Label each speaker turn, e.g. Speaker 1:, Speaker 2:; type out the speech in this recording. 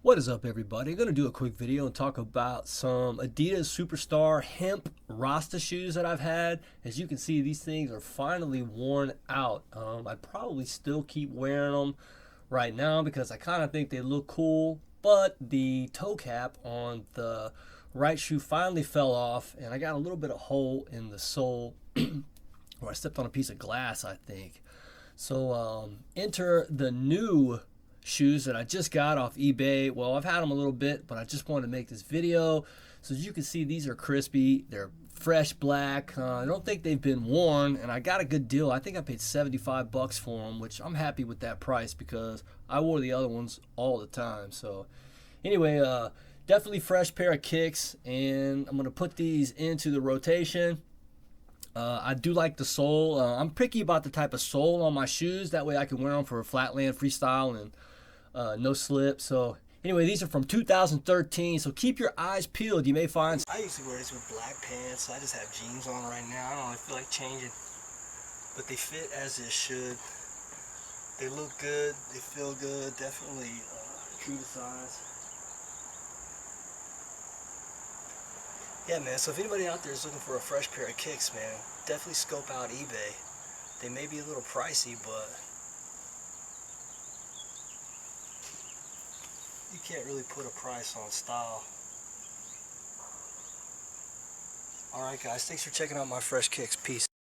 Speaker 1: What is up, everybody? I'm going to do a quick video and talk about some Adidas Superstar Hemp Rasta shoes that I've had. As you can see, these things are finally worn out. I'd probably still keep wearing them right now because I kind of think they look cool, but the toe cap on the right shoe finally fell off and I got a little bit of hole in the sole where I stepped on a piece of glass, I think. So enter the new shoes that I just got off eBay. Well, I've had them a little bit, but I just wanted to make this video. So as you can see, these are crispy. They're fresh black. I don't think they've been worn, and I got a good deal. I think I paid 75 bucks for them, which I'm happy with that price because I wore the other ones all the time. So anyway, definitely fresh pair of kicks, and I'm gonna put these into the rotation. I do like the sole. I'm picky about the type of sole on my shoes. That way I can wear them for a flatland freestyle and no slip. So anyway, these are from 2013. So keep your eyes peeled. You may find. I usually wear these with black pants. I just have jeans on right now. I don't really feel like changing, but they fit as it should. They look good. They feel good. Definitely true to size. Yeah, man, so if anybody out there is looking for a fresh pair of kicks, man, definitely scope out eBay. They may be a little pricey, but you can't really put a price on style. Alright guys, thanks for checking out my fresh kicks. Peace.